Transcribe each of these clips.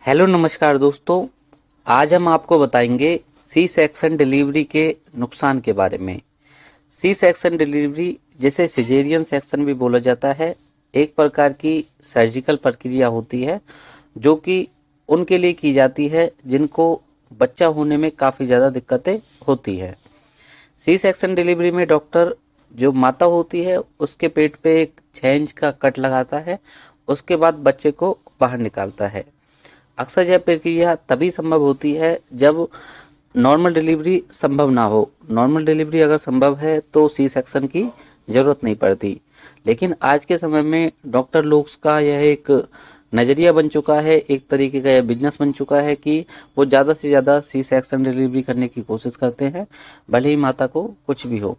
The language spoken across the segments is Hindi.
हेलो नमस्कार दोस्तों। आज हम आपको बताएंगे सी सेक्शन डिलीवरी के नुकसान के बारे में। सी सेक्शन डिलीवरी जिसे सिजेरियन सेक्शन भी बोला जाता है, एक प्रकार की सर्जिकल प्रक्रिया होती है जो कि उनके लिए की जाती है जिनको बच्चा होने में काफ़ी ज़्यादा दिक्कतें होती है। सी सेक्शन डिलीवरी में डॉक्टर जो माता होती है उसके पेट पे एक 6 इंच का कट लगाता है, उसके बाद बच्चे को बाहर निकालता है। अक्सर यह प्रक्रिया तभी संभव होती है जब नॉर्मल डिलीवरी संभव ना हो। नॉर्मल डिलीवरी अगर संभव है तो सी सेक्शन की ज़रूरत नहीं पड़ती। लेकिन आज के समय में डॉक्टर लोग का यह एक नज़रिया बन चुका है, एक तरीके का यह बिजनेस बन चुका है कि वो ज़्यादा से ज़्यादा सी सेक्शन डिलीवरी करने की कोशिश करते हैं, भले ही माता को कुछ भी हो।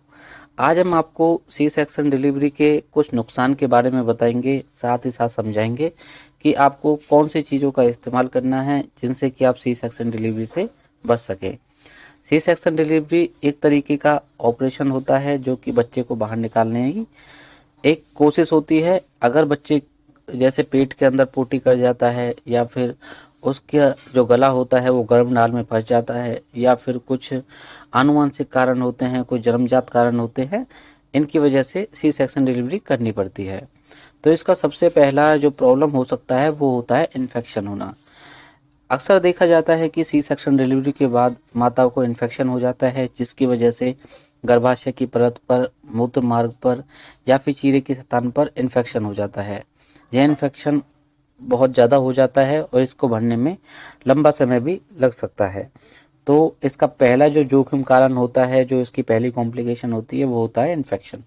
आज हम आपको सी सेक्शन डिलीवरी के कुछ नुकसान के बारे में बताएंगे, साथ ही साथ समझाएंगे कि आपको कौन सी चीज़ों का इस्तेमाल करना है जिनसे कि आप सी सेक्शन डिलीवरी से बच सकें। सी सेक्शन डिलीवरी एक तरीके का ऑपरेशन होता है जो कि बच्चे को बाहर निकालने की एक कोशिश होती है। अगर बच्चे जैसे पेट के अंदर पोटी कर जाता है या फिर उसका जो गला होता है वो गर्भ नाल में फंस जाता है या फिर कुछ आनुवंशिक कारण होते हैं, कुछ जन्मजात कारण होते हैं, इनकी वजह से सी सेक्शन डिलीवरी करनी पड़ती है। तो इसका सबसे पहला जो प्रॉब्लम हो सकता है वो होता है इन्फेक्शन होना। अक्सर देखा जाता है कि सी सेक्शन डिलीवरी के बाद माताओं को इन्फेक्शन हो जाता है जिसकी वजह से गर्भाशय की परत पर, मूत्र मार्ग पर या फिर चीरे के स्थान पर इन्फेक्शन हो जाता है। यह इन्फेक्शन बहुत ज़्यादा हो जाता है और इसको भरने में लंबा समय भी लग सकता है। तो इसका पहला जो जोखिम कारण होता है, जो इसकी पहली कॉम्प्लिकेशन होती है, वो होता है इन्फेक्शन।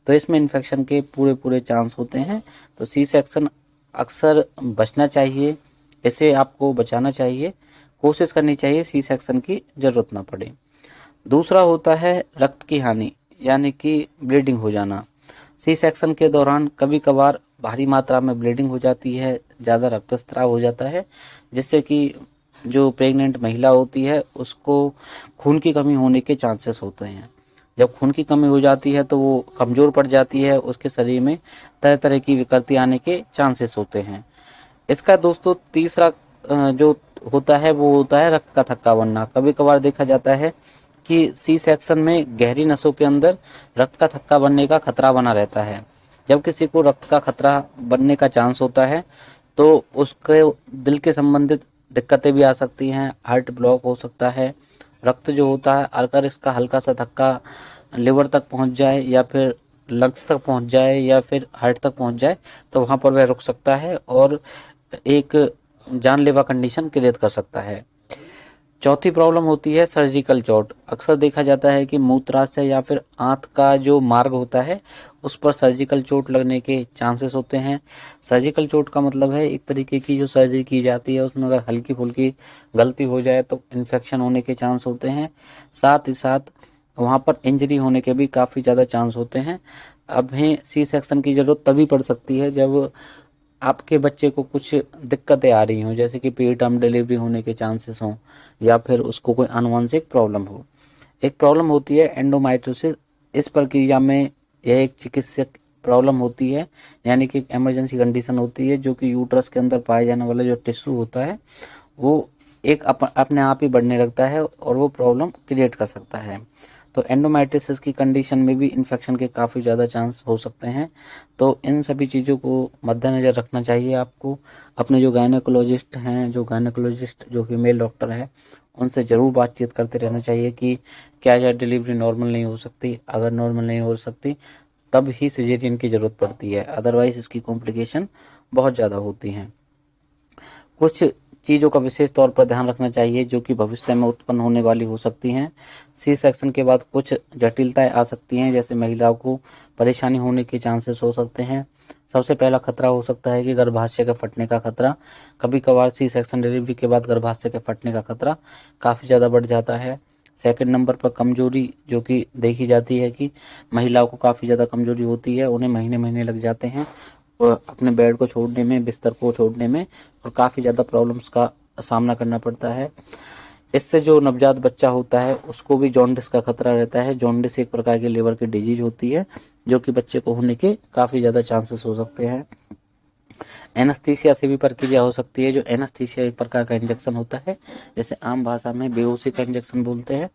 तो इसमें इन्फेक्शन के पूरे पूरे चांस होते हैं। तो सी सेक्शन अक्सर बचना चाहिए, इसे आपको बचाना चाहिए, कोशिश करनी चाहिए सी सेक्शन की ज़रूरत ना पड़े। दूसरा होता है रक्त की हानि, यानी कि ब्लीडिंग हो जाना। सी सेक्शन के दौरान कभी कभार भारी मात्रा में ब्लीडिंग हो जाती है, ज़्यादा रक्तस्राव हो जाता है, जिससे कि जो प्रेग्नेंट महिला होती है उसको खून की कमी होने के चांसेस होते हैं। जब खून की कमी हो जाती है तो वो कमज़ोर पड़ जाती है, उसके शरीर में तरह तरह की विकृति आने के चांसेस होते हैं। इसका दोस्तों तीसरा जो होता है वो होता है रक्त का थक्का बनना। कभी कभार देखा जाता है कि सी सेक्शन में गहरी नसों के अंदर रक्त का थक्का बनने का खतरा बना रहता है। जब किसी को रक्त का खतरा बनने का चांस होता है तो उसके दिल के संबंधित दिक्कतें भी आ सकती हैं, हार्ट ब्लॉक हो सकता है। रक्त जो होता है अगर इसका हल्का सा धक्का लिवर तक पहुंच जाए या फिर लंग्स तक पहुंच जाए या फिर हार्ट तक पहुंच जाए तो वहां पर वह रुक सकता है और एक जानलेवा कंडीशन क्रिएट कर सकता है। चौथी प्रॉब्लम होती है सर्जिकल चोट। अक्सर देखा जाता है कि मूत्राशय या फिर आंत का जो मार्ग होता है उस पर सर्जिकल चोट लगने के चांसेस होते हैं। सर्जिकल चोट का मतलब है एक तरीके की जो सर्जरी की जाती है उसमें अगर हल्की फुल्की गलती हो जाए तो इन्फेक्शन होने के चांस होते हैं। साथ ही साथ वहाँ पर इंजरी होने के भी काफ़ी ज़्यादा चांस होते हैं। हमें सी सेक्शन की ज़रूरत तभी पड़ सकती है जब आपके बच्चे को कुछ दिक्कतें आ रही हों, जैसे कि प्री टर्म डिलीवरी होने के चांसेस हों या फिर उसको कोई आनुवंशिक प्रॉब्लम हो। एक प्रॉब्लम होती है एंडोमेट्रियोसिस। इस प्रक्रिया में यह एक चिकित्सक प्रॉब्लम होती है, यानी कि इमरजेंसी कंडीशन होती है जो कि यूट्रस के अंदर पाया जाने वाला जो टिश्यू होता है वो एक अपने आप ही बढ़ने लगता है और वो प्रॉब्लम क्रिएट कर सकता है। तो एंडोमेट्रियोसिस की कंडीशन में भी इन्फेक्शन के काफ़ी ज़्यादा चांस हो सकते हैं। तो इन सभी चीज़ों को मद्देनज़र रखना चाहिए आपको। अपने जो गायनेकोलॉजिस्ट हैं, जो गायनेकोलॉजिस्ट जो फीमेल डॉक्टर है, उनसे ज़रूर बातचीत करते रहना चाहिए कि क्या यह डिलीवरी नॉर्मल नहीं हो सकती। अगर नॉर्मल नहीं हो सकती तब ही सिजेरियन की ज़रूरत पड़ती है, अदरवाइज़ इसकी कॉम्प्लिकेशन बहुत ज़्यादा होती हैं। कुछ चीज़ों का विशेष तौर पर ध्यान रखना चाहिए जो कि भविष्य में उत्पन्न होने वाली हो सकती हैं। सी सेक्शन के बाद कुछ जटिलताएं आ सकती हैं, जैसे महिलाओं को परेशानी होने के चांसेस हो सकते हैं। सबसे पहला खतरा हो सकता है कि गर्भाशय के फटने का खतरा। कभी कभार सी सेक्शन डिलीवरी के बाद गर्भाशय के फटने का खतरा काफ़ी ज़्यादा बढ़ जाता है। सेकंड नंबर पर कमजोरी, जो कि देखी जाती है कि महिलाओं को काफ़ी ज़्यादा कमजोरी होती है, उन्हें महीने महीने लग जाते हैं अपने बेड को छोड़ने में, बिस्तर को छोड़ने में, और काफ़ी ज़्यादा प्रॉब्लम्स का सामना करना पड़ता है। इससे जो नवजात बच्चा होता है उसको भी जॉन्डिस का खतरा रहता है। जॉन्डिस एक प्रकार की लिवर की डिजीज होती है जो कि बच्चे को होने के काफ़ी ज़्यादा चांसेस हो सकते हैं। एनेस्थीसिया से भी प्रक्रिया हो सकती है। जो एनेस्थीसिया एक प्रकार का इंजेक्शन होता है, जैसे आम भाषा में बेहोशी का इंजेक्शन बोलते हैं।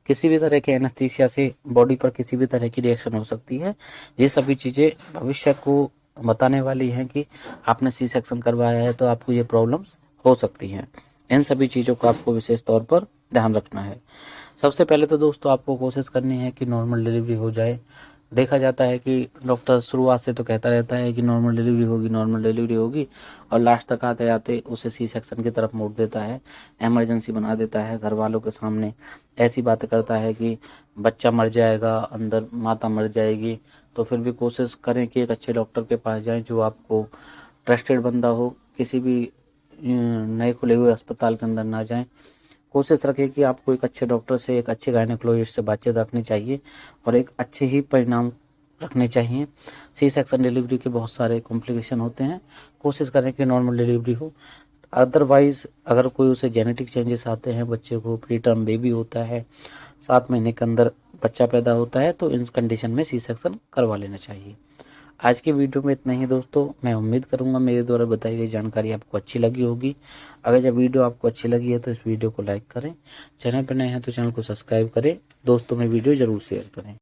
किसी भी तरह के एनेस्थीसिया से बॉडी पर किसी भी तरह की रिएक्शन हो सकती है। ये सभी चीज़ें भविष्य को बताने वाली हैं कि आपने सी सेक्शन करवाया है तो आपको ये प्रॉब्लम्स हो सकती हैं। इन सभी चीज़ों का आपको विशेष तौर पर ध्यान रखना है। सबसे पहले तो दोस्तों आपको कोशिश करनी है कि नॉर्मल डिलीवरी हो जाए। देखा जाता है कि डॉक्टर शुरुआत से तो कहता रहता है कि नॉर्मल डिलीवरी होगी, नॉर्मल डिलीवरी होगी, और लास्ट तक आते आते उसे सी सेक्शन की तरफ मोड़ देता है, इमरजेंसी बना देता है। घर वालों के सामने ऐसी बातें करता है कि बच्चा मर जाएगा, अंदर माता मर जाएगी। तो फिर भी कोशिश करें कि एक अच्छे डॉक्टर के पास जाएं, जो आपको ट्रस्टेड बंदा हो। किसी भी नए खुले हुए अस्पताल के अंदर ना जाएं। कोशिश रखें कि आपको एक अच्छे डॉक्टर से, एक अच्छे गायनेकोलॉजिस्ट से बातचीत रखनी चाहिए और एक अच्छे ही परिणाम रखने चाहिए। सी सेक्शन डिलीवरी के बहुत सारे कॉम्प्लिकेशन होते हैं। कोशिश करें कि नॉर्मल डिलीवरी हो। अदरवाइज अगर कोई उसे जेनेटिक चेंजेस आते हैं, बच्चे को प्री टर्म बेबी होता है, 7 महीने के अंदर बच्चा पैदा होता है, तो इन कंडीशन में सी सेक्शन करवा लेना चाहिए। आज की वीडियो में इतना ही दोस्तों। मैं उम्मीद करूंगा मेरे द्वारा बताई गई जानकारी आपको अच्छी लगी होगी। अगर जब वीडियो आपको अच्छी लगी है तो इस वीडियो को लाइक करें, चैनल पर नए हैं तो चैनल को सब्सक्राइब करें, दोस्तों में वीडियो ज़रूर शेयर करें।